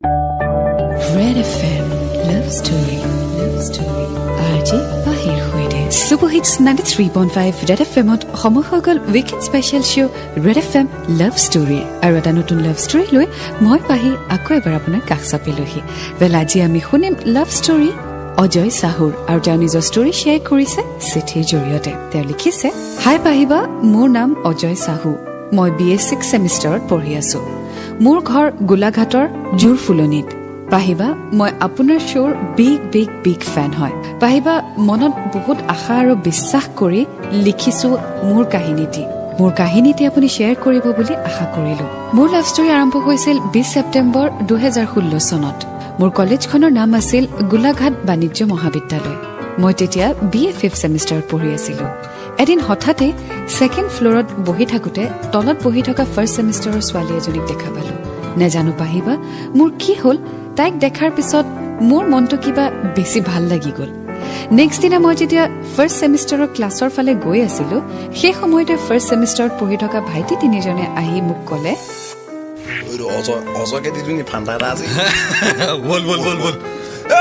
Red FM Love Story RJ Bahir Hoide Superhits 93.5 Red FM ot সময় হৈ গল weekend special show Red FM Love Story আৰু এটা নতুন love story লৈ মই পাহি আকৌ এবাৰ আপোনাৰ কাষ চাপিলোহি বেলাজি আমি শুনিম love story অজয় সাহুৰ আৰু তেওঁ নিজৰ ষ্টৰী শ্বেয়াৰ কৰিছে চিঠিৰ জৰিয়তে তেওঁ লিখিছে হাই পাহিবা মোৰ নাম অজয় সাহু মই BA 6 সেমিষ্টাৰত পঢ়ি আছো মোৰ ঘৰ গোলাঘাটৰ জুৰফুলনিত পাহিবা মই আপোনাৰ শ্বৰ বিগ ফ্যান হয় পাহিবা মনত বহুত আশা আৰু বিশ্বাস কৰি লিখিছো মোৰ কাহিনীটি আপুনি শ্বেয়াৰ কৰিব বুলি আশা কৰিলো মোৰ লাভ ষ্টৰী আৰম্ভ হৈছিল 20 ছেপ্টেম্বৰ 2016 চনত মোৰ কলেজখনৰ নাম আছিল গোলাঘাট বাণিজ্য মহাবিদ্যালয় মই তেতিয়া BA 5 সেমিষ্টাৰত পঢ়ি আছিলো এদিন হঠাতে সেকেন্ড ফ্লোৰত বহি থাকোতে তলত বহি থকা ফাৰ্ষ্ট সেমিষ্টাৰৰ ছোৱালী এজনীক দেখা পালো নেজানো পাহিবা মোৰ কি হল তাইক দেখাৰ পিছত মোৰ মনটো কিবা বেছি ভাল লাগি গল নেক্সট দিনা মই যেতিয়া ফাৰ্ষ্ট সেমিষ্টাৰৰ ক্লাছৰ ফালে গৈ আছিলো সেই সময়তে ফাৰ্ষ্ট সেমিষ্টাৰত পঢ়ি থকা ভাইটি তিনিজনে আহি মোক ক'লে অজয়কে দি তুমি ফান্ডা এটা আছে বল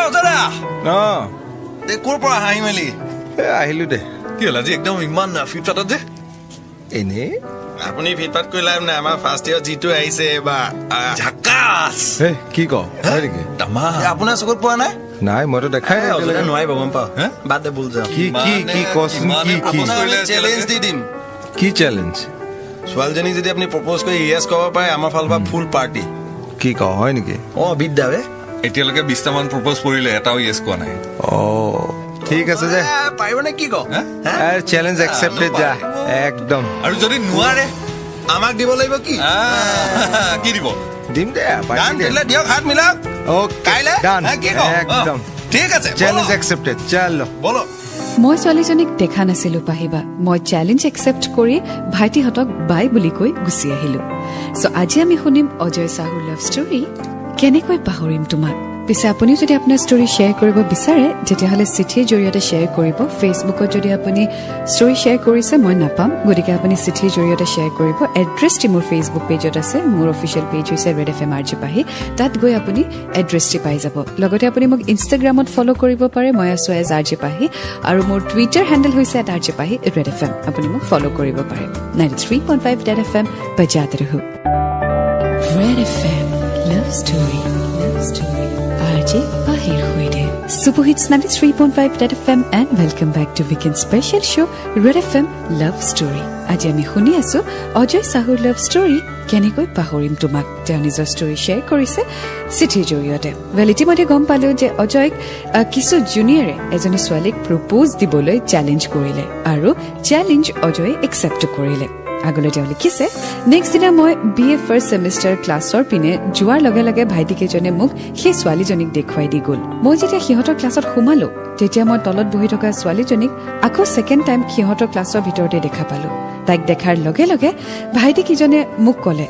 অজৰা ক'ৰ পৰা আহি মেলি আহিলো দে কি হ'ল আজি একদম ইমান ফিটফাটত যে এনে আপুনি ফিটফাট কৰি লাভ নাই আমাৰ ফাৰ্ষ্ট ইয়াৰ যিটো আহিছে এবাৰ ঝাকাছ কি ক নেকি আপোনাৰ চকুত পোৱা নাই নাই মইতো দেখাই নাই নোৱাৰিব গম পাওঁ বাদ দে বুল যাওঁ কি কচোন কি চেলেঞ্জ দি দিম কি চেলেঞ্জ ছোৱালীজনীক যদি আপুনি প্ৰপ'জ কৰি ইয়েছ ক'ব পাৰে আমাৰ ফালৰ পৰা ফুল পাৰ্টি কি ক হয় নেকি বিদ্যা বে এতিয়ালৈকে 20টা মান প্ৰপ'জ কৰিলে এটাও ইয়েছ কোৱা নাই ঠিক আছে যে পাৰিব নে কি ক চেলেঞ্জ একচেপ্টেড যা একদম আৰু যদি নোৱাৰে আমাক দিব লাগিব কি কি দিব দিম দে দিয়ক হাত মিলাওক কাইলে একদম ঠিক আছে চেলেঞ্জ একচেপ্টেড চলো বলো মই ছোৱালীজনীক দেখা নাছিলো পাহিবা মই চেলেঞ্জ একচেপ্ট কৰি ভাইটিহঁতক বাই বুলি কৈ গুচি আহিলো সো আজি আমি শুনিম অজয় সাহুৰ লাভ ষ্টৰী কেনেকৈ পাহৰিম তোমাক পিছে আপুনি যদি আপোনাৰ ষ্টৰী শ্বেয়াৰ কৰিব বিচাৰে তেতিয়াহ'লে চিঠিৰ জৰিয়তে শ্বেয়াৰ কৰিব ফেচবুকত যদি আপুনি ষ্টৰী শ্বেয়াৰ কৰিছে মই নাপাম গতিকে আপুনি চিঠিৰ জৰিয়তে শ্বেয়াৰ কৰিব এড্ৰেছটি মোৰ ফেচবুক পেজত আছে মোৰ অফিচিয়েল পেজ হৈছে ৰেড FM RJ পাহি তাত গৈ আপুনি এড্ৰেছটি পাই যাব লগতে আপুনি মোক ইনষ্টাগ্ৰামত ফ'ল' কৰিব পাৰে মই আছো এজ RJ পাহি আৰু মোৰ টুইটাৰ হেণ্ডেল হৈছে @RJ পাহি ৰেড FM আপুনি মোক ফ'ল' কৰিব পাৰে 93.5 ৰেড FM বজাতে ৰহো red FM love story RJ Bahir Hoide Superhits 93.5 Red FM and welcome back to weekend special show Red FM Love Story আজি আমি শুনি আছো অজয় সাহুৰ লাভ ষ্টৰী কেনেকৈ পাহৰিম তোমাক তেওঁ নিজৰ ষ্টৰী শ্বেয়াৰ কৰিছে চিঠিৰ জৰিয়তে ইতিমধ্যে গম পালো যে অজয়ক কিছু জুনিয়ৰে এজনী ছোৱালীক প্ৰপ'জ দিবলৈ চেলেঞ্জ কৰিলে আৰু চেলেঞ্জ অজয়ে একচেপ্ট কৰিলে আগলৈ তেওঁ লিখিছে নেক্সট দিনা মই BA ফাৰ্ষ্ট সেমিষ্টাৰ ক্লাছৰ পিনে যোৱাৰ লগে লগে ভাইটিকেইজনে মোক সেই ছোৱালীজনীক দেখুৱাই দি গ'ল মই যেতিয়া সিহঁতৰ ক্লাছত সোমালো তেতিয়া মই তলত বহি থকা ছোৱালীজনীক আকৌ ছেকেণ্ড টাইম সিহঁতৰ ক্লাছৰ ভিতৰতে দেখা পালো তাইক দেখাৰ লগে লগে ভাইটিকেইজনে মোক ক'লে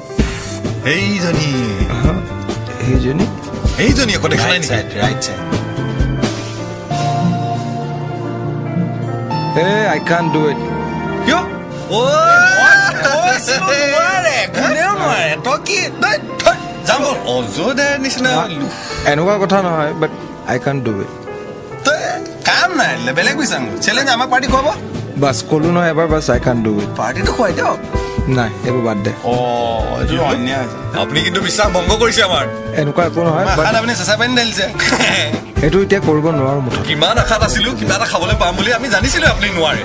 এইজনী আকৌ দেখা নাই নেকি right side I can't do it কিয় এনেকুৱা কথা নহয় বাট I can't do it কাম নাই বেলেগ বিচাৰ চেলেঞ্জ আমাক পাৰ্টি খুৱাব বাছ ক'লো নহয় এবাৰ bus I can't do it পাৰ্টিটো খুৱাই দিয়ক নাই এইবোৰ বাদ দে আপুনি কিন্তু বিশ্বাস ভংগ কৰিছে আমাৰ এনেকুৱা একো নহয় আপুনি চেঁচা পানী ঢালিছে এইটো এতিয়া কৰিব নোৱাৰো মুঠত কিমান আশাত আছিলো কিবা এটা খাবলৈ পাম বুলি আমি জানিছিলো আপুনি নোৱাৰে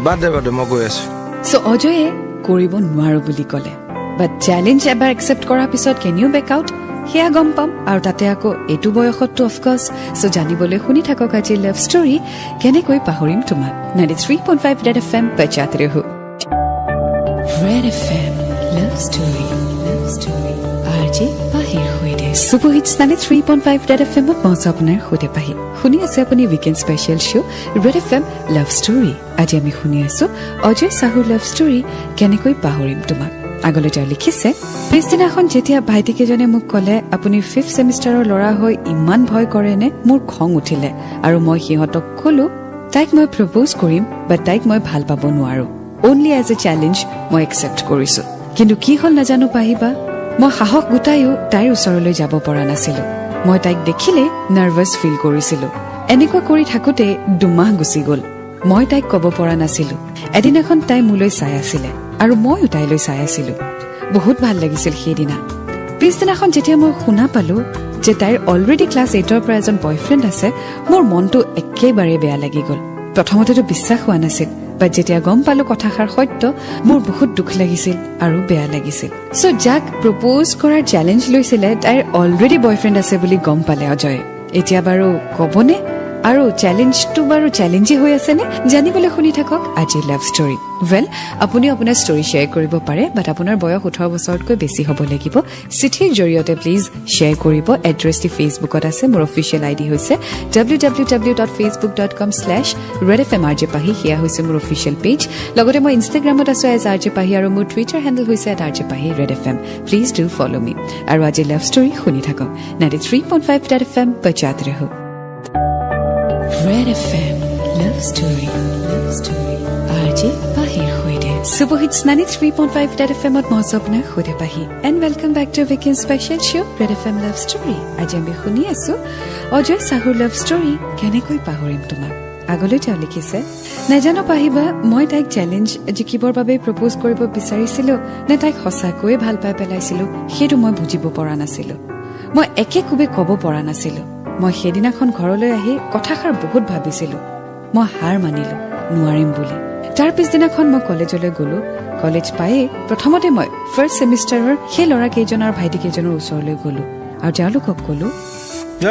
বাদ দে মই গৈ আছো সো অজয়ে কৰিব নোৱাৰো বুলি ক'লে বাট চেলেঞ্জ এবাৰ একচেপ্ট কৰাৰ পিছত কেন ইউ বেক আউট সেয়া গম পাম আৰু তাতে আকৌ এইটো বয়সততো অফক'ৰ্ছ সো জানিবলৈ শুনি থাকক আজি লাভ ষ্টৰী কেনেকৈ পাহৰিম তোমাক 93.5 ৰেড FM বজাতে ৰহো red FM love story RJ Bahir Hoide Superhits 93.5 red FM মই আপোনাৰ সৈতে পাহি শুনি আছে আপুনি weekend special show' red FM love story আজি আমি শুনি আছো অজয় সাহুৰ লাভ ষ্টৰী কেনেকৈ পাহৰিম তোমাক আগলৈ তেওঁ লিখিছে পিছদিনাখন যেতিয়া ভাইটিকেইজনে মোক ক'লে আপুনি 5th সেমিষ্টাৰৰ ল'ৰা হৈ ইমান ভয় কৰেনে মোৰ খং উঠিলে আৰু মই সিহঁতক ক'লো তাইক মই প্ৰপ'জ কৰিম বাট তাইক মই ভাল পাব নোৱাৰো অনলি এজ এ চেলেঞ্জ মই একচেপ্ট কৰিছো কিন্তু কি হ'ল নাজানো পাহিবা মই সাহস গোটাইও তাইৰ ওচৰলৈ যাব পৰা নাছিলো মই তাইক দেখিলে নাৰ্ভাছ ফিল কৰিছিলো এনেকুৱা কৰি থাকোতে 2 মাহ গুচি গ'ল মই তাইক ক'ব পৰা নাছিলো এদিনাখন তাই মোলৈ চাই আছিলে আৰু মইও তাইলৈ চাই আছিলো বহুত ভাল লাগিছিল সেইদিনা পিছদিনাখন যেতিয়া মই শুনা পালো যে তাইৰ অলৰেডি ক্লাছ 8ৰ পৰা এজন বয়ফ্ৰেণ্ড আছে মোৰ মনটো একেবাৰে বেয়া লাগি গ'ল প্ৰথমতেতো বিশ্বাস হোৱা নাছিল বাট যেতিয়া গম পালো কথাষাৰ সত্য মোৰ বহুত দুখ লাগিছিল আৰু বেয়া লাগিছিল সো যাক প্ৰপ'জ কৰাৰ চেলেঞ্জ লৈছিলে তাইৰ অলৰেডি বয়ফ্ৰেণ্ড আছে বুলি গম পালে অজয় এতিয়া বাৰু ক'বনে আৰু চেলেঞ্জটো বাৰু চেলেঞ্জে হৈ আছে নে জানিবলৈ শুনি থাকক আজি লাভ ষ্টৰী ৱেল আপুনি আপোনাৰ ষ্টৰী শ্বেয়াৰ কৰিব পাৰে বাট আপোনাৰ বয়স 18 বছৰতকৈ বেছি হ'ব লাগিব চিঠিৰ জৰিয়তে প্লিজ শ্বেয়াৰ কৰিব এড্ৰেছটি ফেচবুকত আছে মোৰ অফিচিয়েল আইডি হৈছে www.facebook.com/redfmrjpahi সেয়া হৈছে মোৰ অফিচিয়েল পেজ লগতে মই ইনষ্টাগ্ৰামত আছো @rjpahi আৰু মোৰ টুইটাৰ হেণ্ডেল হৈছে @rjpahi_redfm প্লিজ ডু ফলো মি আৰু আজি লাভ ষ্টৰী শুনি থাকক 93.5 FM বজাতে ৰহো Red FM Love Story RJ Pahir Khuide Superhits 93.5 FM at Mosopna Khude Pahi and welcome back to Weekend Special Show Red FM Love Story Aji ami khuni asu Ojoy Sahur Love Story kene koi pahorim tomak agole jao likhise najano pahiba moi taik challenge jikibor babe propose koribo bisarisilo na taik hosa koi bhal pai pelaisilo hetu moi bujibo pora nasilo moi eke kube kobo pora nasilo মই হেদিনাখন ঘৰলৈ আহি কথাষাৰ বহুত ভাবিছিলো মই হাৰ মানিলো নোৱাৰিম বুলি তাৰ পিছদিনাখন মই কলেজলৈ গলো কলেজ পাই প্ৰথমতে মই ফাৰ্ষ্ট সেমিষ্টাৰৰ সেই ল'ৰা কেইজনৰ ভাইটি কেইজনৰ ওচৰলৈ গলো আৰু তেওঁলোকক কলো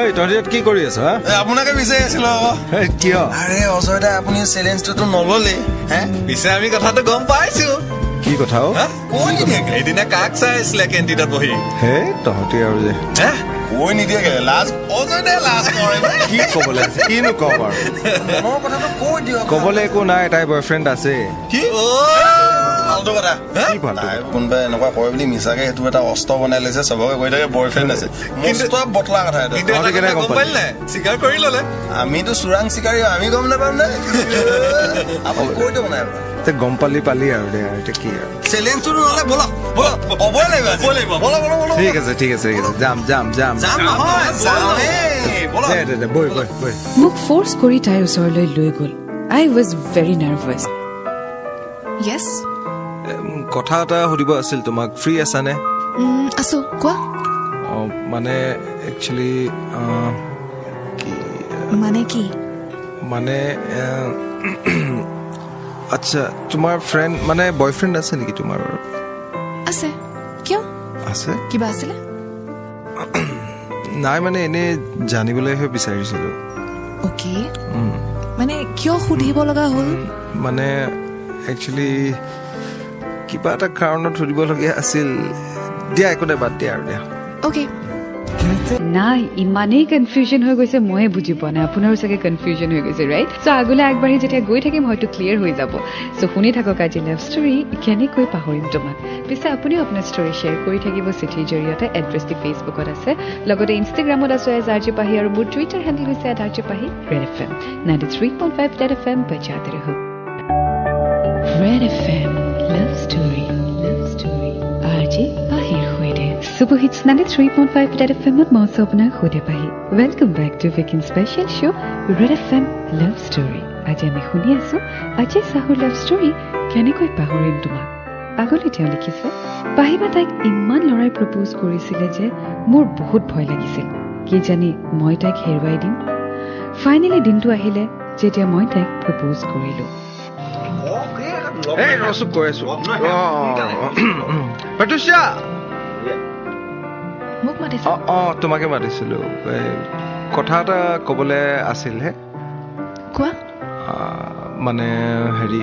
এই তহঁত কি কৰি আছ আপোনাকে বিচাৰি আছিলো কিয় আৰে অজয় দা আপুনি চেলেঞ্জটো নললে পিছে আমি কথাটো গম পাইছো কি কথা এদিনা কাক চাই আছিলে কেণ্টিনত বহি হে তহঁতি আৰু যে কৈ নিদিয়ে লাজ অজয় দা লাজ কৰে কি ক'বলৈ আছে কিনো ক'ব আৰু মোৰ কথাটো কৈ দিয়ক ক'বলৈ একো নাই তাই বয়ফ্ৰেণ্ড আছে কি ফাল্টু কথা কোনোবাই এনেকুৱা কয় বুলি মিছাকে সেইটো এটা অস্ত্ৰ বনাই লৈছে চবকে কৈ থাকে বয়ফ্ৰেণ্ড আছে মস্ত বটলা কথা স্বীকাৰ কৰি ললে আমিতো চোৰাং চিকাৰী আমি গম নাপাম নে আপুনি কৈ দিয়ক নাই গম পালি আৰু দে এতিয়া কি আৰু চেলেঞ্জটো নহ'লে বলক বলক ক'বই লাগিব ঠিক আছে যাম মোক ফোৰ্স কৰি তাইৰ ওচৰলৈ লৈ গ'ল আই ৱাজ ভেৰি নাৰ্ভাছ Yes. কথা এটা সুধিব আছিল তোমাক ফ্ৰী আছানে আছো কোৱা মানে একচুৱেলি কি মানে আচ্ছা তোমাৰ ফ্ৰেণ্ড মানে বয়ফ্ৰেণ্ড আছে নেকি তোমাৰ আছে কিয় আছে কিবা আছিলে নাই মানে এনে জানিবলৈহে বিচাৰিছিলো ওকে মানে কিয় সুধিব লগা হ'ল মানে একচুৱেলি কিবা এটা কাৰণত সুধিবলগীয়া আছিল দিয়া একো নাই বাদ দিয়া আৰু দিয়া ওকে নাই ইমানেই কনফিউজন হৈ গৈছে ময়ে বুজি পোৱা নাই আপোনাৰো চাগে কনফিউজন হৈ গৈছে ৰাইট চ' আগলৈ আগবাঢ়ি যেতিয়া গৈ থাকিম হয়তো ক্লিয়াৰ হৈ যাব চ' শুনি থাকক আজি লাভ ষ্টৰী কেনেকৈ পাহৰিম তোমাক পিছে আপুনিও আপোনাৰ ষ্টৰী শ্বেয়াৰ কৰি থাকিব চিঠিৰ জৰিয়তে এড্ৰেছটি ফেচবুকত আছে লগতে ইনষ্টাগ্ৰামত আছো @rjpahi আৰু মোৰ টুইটাৰ হেণ্ডেল হৈছে @rjpahi red fm 93.5 red fm বজাতে ৰহো red fm love story RJ Pahir Khuide Superhits 93.5 Red FM at Mosopna Khude Pahi Welcome back to Weekend Special Show Red FM Love Story Aji ami khuni asu Aji Sahur Love Story kenekoi pahorim tomak agole তেওঁ লিখিছে পাহিবা তাইক ইমান লৰাই propose কৰিছিলে যে মোৰ বহুত ভয় লাগিছিল কি জানি মই তাইক হেৰুৱাই দিম ফাইনেলি দিনটো আহিলে যেতিয়া মই তাইক প্ৰপ'জ কৰিলো এই ৰসুক কৈ আছো পাটুষা মোক মাতিছে তোমাকে মাতিছিলো কথা এটা ক'বলৈ আছিল হে কোৱা মানে হেৰি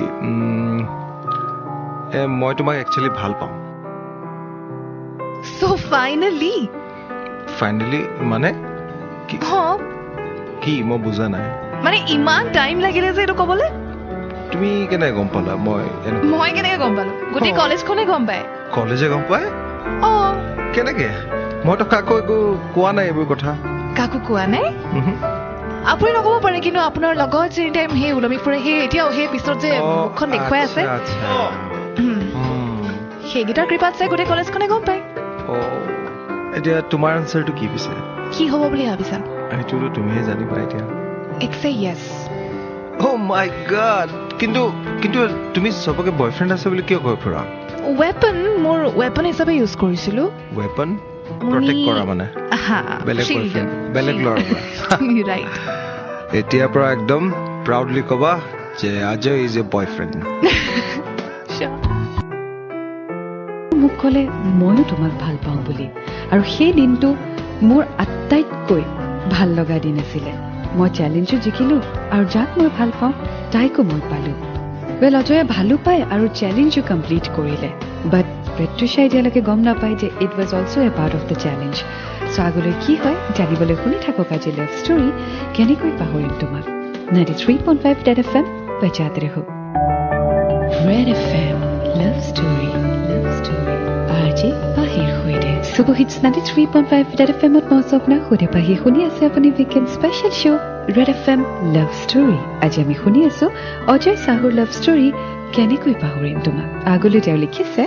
মই তোমাক একচুৱেলি ভাল পাওঁ সো ফাইনেলি মানে কি মই বুজা নাই মানে ইমান টাইম লাগিলে যে এইটো ক'বলৈ তুমি কেনেকৈ গম পালা মই কেনেকৈ গম পালো গোটেই কলেজখনে গম পায় কলেজে গম পায় কেনেকে মইতো কাকো একো কোৱা নাই এইবোৰ কথা কাকো কোৱা নাই আপুনি নক'ব পাৰে কিন্তু আপোনাৰ লগত যে টাইম সেই ওলমি ফুৰে সেই এতিয়াও সেই পিছত যে মুখখন দেখুৱাই আছে সেইকেইটাৰ কৃপাত চাই গোটেই কলেজখনে গম পায় এতিয়া তোমাৰ আনচাৰটো কি পিছে কি হ'ব বুলি ভাবিছা সেইটোতো তুমিহে জানিবা এতিয়া it's a Yes my god কিন্তু তুমি সবকে বয়ফ্ৰেণ্ড আছে বুলি কিয় কৈ ফুৰা ৱেপন মোৰ ৱেপন হিচাপে ইউজ কৰিছিলো ৱেপন প্ৰটেক্ট কৰা মানে বেলেগ বয়ফ্ৰেণ্ড বেলেগ ল'ৰা ৰাইট এতিয়াৰ পৰা একদম প্ৰাউডলি ক'বা যে অজয় ইজ এ বয়ফ্ৰেণ্ড মোক ক'লে ময়ো তোমাক ভাল পাওঁ বুলি আৰু সেই দিনটো মোৰ আটাইতকৈ ভাল লগা দিন আছিলে মই চেলেঞ্জো জিকিলো আৰু যাক মই ভাল পাওঁ তাইকো মই পালো অজয়ে ভালো পায় আৰু চেলেঞ্জো কমপ্লিট কৰিলে বাট প্ৰত্যুষা এতিয়ালৈকে গম নাপায় যে it was also' a part of the challenge show' আগলৈ কি হয় জানিবলৈ শুনি থাকক আজি লাভ ষ্টৰী কেনেকৈ পাহৰিম তোমাক 93.5 Red FM बजाते रहो Red FM Love Story RJ बाहिर हुए दे सुबह हिट्स 93.5 Red FM मत मौसम खुदे बाहिर শুনি আছে আপুনি উইকেন্ড স্পেশাল শো Red FM Love Story আজি আমি শুনি আছো অজয় সাহুৰ লাভ ষ্টৰী কেনেকৈ পাহৰিম তোমাক আগলৈ তেওঁ লিখিছে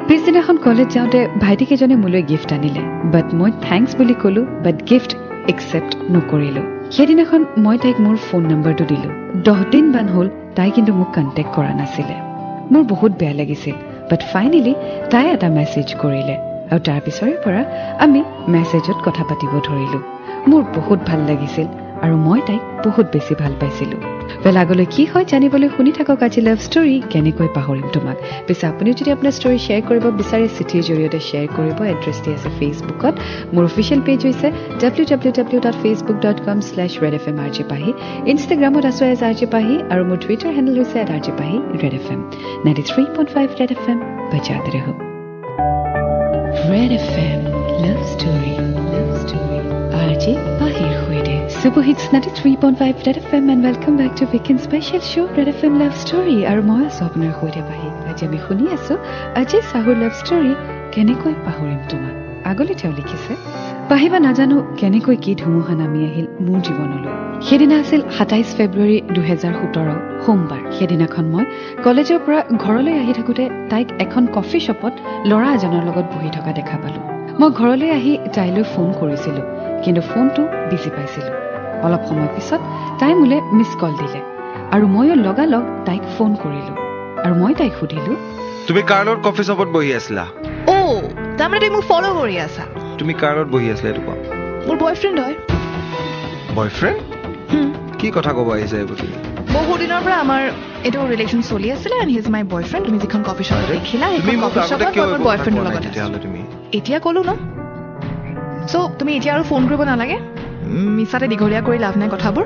পিছদিনাখন কলেজ যাওঁতে ভাইটিকেইজনে মোলৈ গিফ্ট আনিলে বাট মই থেংকছ বুলি ক'লো বাট গিফ্ট একচেপ্ট নকৰিলো সেইদিনাখন মই তাইক মোৰ ফোন নম্বৰটো দিলো 10 দিন মান হ'ল তাই কিন্তু মোক কণ্টেক্ট কৰা নাছিলে মোৰ বহুত বেয়া লাগিছিল বাট ফাইনেলি তাই এটা মেছেজ কৰিলে আৰু তাৰ পিছৰে পৰা আমি মেছেজত কথা পাতিব ধৰিলো মোৰ বহুত ভাল লাগিছিল আৰু মই তাইক বহুত বেছি ভাল পাইছিলো আগলৈ কি হয় জানিবলৈ শুনি থাকক আজি লাভ ষ্টৰী কেনেকৈ পাহৰিম তোমাক পিছে আপুনি যদি আপোনাৰ ষ্টৰী শ্বেয়াৰ কৰিব বিচাৰে চিঠিৰ জৰিয়তে শ্বেয়াৰ কৰিব এড্ৰেছটি আছে ফেচবুকত মোৰ অফিচিয়েল পেজ হৈছে www.facebook.com/redfmrjpahi ইনষ্টাগ্ৰামত আছো @rjpahi আৰু মোৰ টুইটাৰ হেণ্ডেল হৈছে @rjpahi redfm 93.5 Red FM बजाते रहो Red FM Love Story RJ बाहिर हुए दे super hits 93.5 Red FM and welcome back to weekend special show Red FM Love Story আৰু মই স্বপ্নৰ হৈতে বাহি আজি আমি শুনি আছো অজয় সাহুৰ লাভ ষ্টৰী কেনেকৈ পাহৰিম তোমাক আগলৈ তেওঁ লিখিছে পাহিবা নাজানো কেনেকৈ কি ধুমুহা নামি আহিল মোৰ জীৱনলৈ সেইদিনা আছিল 27 ফেব্ৰুৱাৰী 2017 সোমবাৰ সেইদিনাখন মই কলেজৰ পৰা ঘৰলৈ আহি থাকোঁতে তাইক এখন কফি শ্বপত ল'ৰা এজনৰ লগত বহি থকা দেখা পালো মই ঘৰলৈ আহি তাইলৈ ফোন কৰিছিলো কিন্তু ফোনটো বিজি পাইছিলো অলপ সময় পিছত তাই মোলে মিছ কল দিলে আৰু ময়ো লগালগ তাইক ফোন কৰিলো আৰু মই তাইক সুধিলো তুমি কাৰ লগত কফি শ্বপত বহি আছিলা তাৰমানে তুমি মোক ফলো কৰি আছা তুমি কাৰ লগত বহি আছিলা এইটো কোৱা মোৰ বয়ফ্ৰেণ্ড হয় বয়ফ্ৰেণ্ড কি কথা ক'ব আহিছে এইবোৰ বহুত দিনৰ পৰা আমাৰ এইটো ৰিলেশ্যন চলি আছিলে and he is my boyfriend তুমি যিখন কফি শ্বপ দেখিলা সেইখন কফি শ্বপত মোৰ বয়ফ্ৰেণ্ডৰ লগত তেতিয়াহ'লে তুমি এতিয়া ক'লো ন চ' তুমি এতিয়া আৰু ফোন কৰিব নালাগে মিছাতে দীঘলীয়া কৰি লাভ নাই কথাবোৰ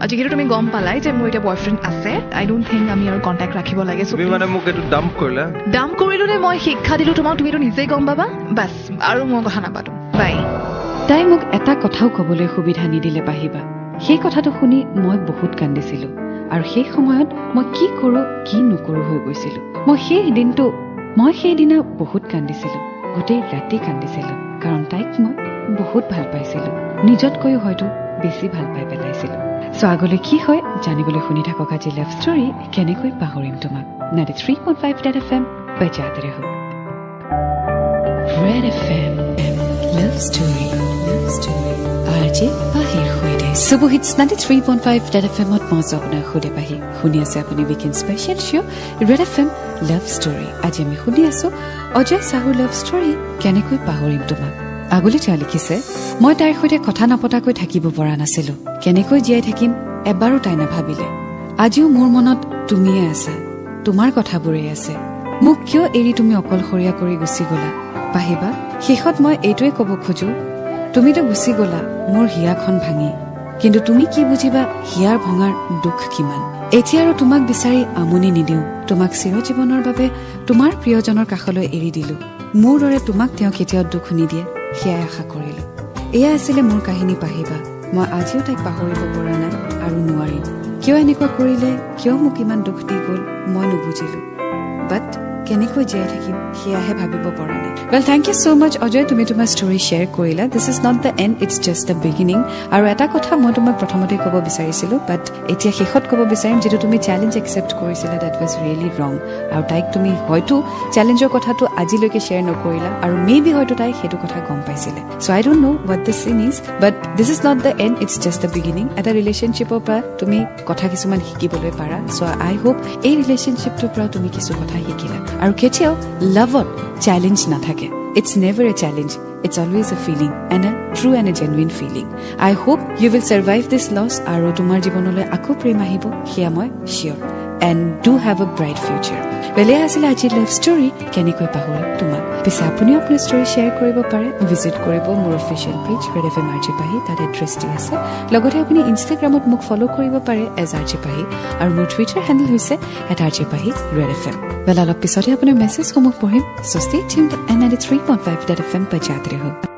যিহেতু তুমি গম পালাই যে মোৰ এতিয়া বয়ফ্ৰেণ্ড আছে আই ডোণ্ট থিংক আমি আৰু কণ্টেক্ট ৰাখিব লাগে তুমি মানে মোক এইটো ডাম্প কৰিলা ডাম্প কৰিলো নে মই শিক্ষা দিলো তোমাক তুমিতো নিজেই গম পাবা বাছ আৰু মই কথা নাপাতো বাই তাই মোক এটা কথাও ক'বলৈ সুবিধা নিদিলে পাহিবা সেই কথাটো শুনি মই বহুত কান্দিছিলো আৰু সেই সময়ত মই কি কৰোঁ কি নকৰোঁ হৈ গৈছিলো মই সেইদিনা বহুত কান্দিছিলো গোটেই ৰাতি কান্দিছিলো কাৰণ তাইক মই বহুত ভাল পাইছিলো নিজতকৈও হয়তো বেছি ভাল পাই পেলাইছিলো চ' আগলৈ কি হয় জানিবলৈ শুনি থাকক আজি লাভ ষ্টৰী কেনেকৈ পাহৰিম তোমাক 93.5 Red FM बजाते रहो Red FM Love Story RJ बाहिर हुए दे सुपर हिट्स 93.5 Red FM मत मौज अपना खुदे बाहि শুনি আছে আপুনি উইকেন্ড স্পেশাল শো Red FM Love Story আজি আমি শুনি আছো অজয় সাহুৰ লাভ ষ্টৰী কেনেকৈ পাহৰিম তোমাক আগলৈ তেওঁ লিখিছে মই তাইৰ সৈতে কথা নাপতাকৈ থাকিব পৰা নাছিলো কেনেকৈ জীয়াই থাকিম এবাৰো তাই নাভাবিলে আজিও মোৰ মনত তুমিয়ে আছা তোমাৰ কথাবোৰে আছে মোক কিয় এৰি তুমি অকলশৰীয়া কৰি গুচি গলা পাহিবা শেষত মই এইটোৱে ক'ব খোজো তুমিতো গুচি গলা মোৰ হিয়াখন ভাঙি কিন্তু তুমি কি বুজিবা হিয়াৰ ভঙাৰ দুখ কিমান এতিয়া আৰু তোমাক বিচাৰি আমনি নিদিও তোমাক চিৰজীৱনৰ বাবে তোমাৰ প্ৰিয়জনৰ কাষলৈ এৰি দিলো মোৰ দৰে তোমাক তেওঁ কেতিয়াও দুখ নিদিয়ে সেয়াই আশা কৰিলো এয়া আছিলে মোৰ কাহিনী পাহিবা মই আজিও তাইক পাহৰিব পৰা নাই আৰু নোৱাৰিম কিয় এনেকুৱা কৰিলে কিয় মোক ইমান দুখ দি গ'ল মই নুবুজিলো বাট কেনেকৈ জীয়াই থাকিম সেয়াহে ভাবিব পৰা নাই well thank you so' much Ajay তুমি তোমাৰ ষ্টৰী শ্বেয়াৰ কৰিলা this is not the end it's just the beginning আৰু এটা কথা মই তোমাক প্ৰথমতে ক'ব বিচাৰিছিলোঁ বাট এতিয়া শেষত ক'ব বিচাৰিম যিটো তুমি চেলেঞ্জ একচেপ্ট কৰিছিলা ডেট ৱাজ ৰিয়েলি ৰং আৰু তাইক তুমি হয়তো চেলেঞ্জৰ কথাটো আজিলৈকে শ্বেয়াৰ নকৰিলা আৰু মেবি হয়তো তাই সেইটো কথা গম পাইছিলে চ' আই don't no' what this scene is but this is not the end it's just the beginning এটা ৰিলেশ্যনশ্বিপৰ পৰা তুমি কথা কিছুমান শিকিবলৈ পাৰা চ' আই হোপ এই ৰিলেশ্যনশ্বিপটোৰ পৰা তুমি কিছু কথা শিকিলা আৰু কেতিয়াও লাভত চেলেঞ্জ নাথাকে It's never a challenge. It's always a feeling and a true and a genuine feeling. I hope you will survive this loss আৰু তোমাৰ জীৱনলৈ আকৌ প্ৰেম আহিব সেয়া মই sure and do have a bright future. বেলে আছিল আজিৰ লাইফ ষ্টৰী কেনেকৈ পাহৰিম তোমাক পিছে আপুনি আপোনাৰ ষ্টৰী শ্বেয়াৰ কৰিব পাৰে ভিজিট কৰিব মোৰ official page red F M RJ Pahi তাত এড্ৰেছ দি আছে লগতে আপুনি ইনষ্টাগ্ৰামত মোক ফ'ল' কৰিব পাৰে এজ আৰজে পাহি আৰু মোৰ টুইটাৰ হেণ্ডেল হৈছে @আৰজে পাহি ৰেড এফ এম বেলা অলপ পিছতে আপোনাৰ মেছেজসমূহ পঢ়িম so stay tuned and 93.5 red F M पर जाते रहो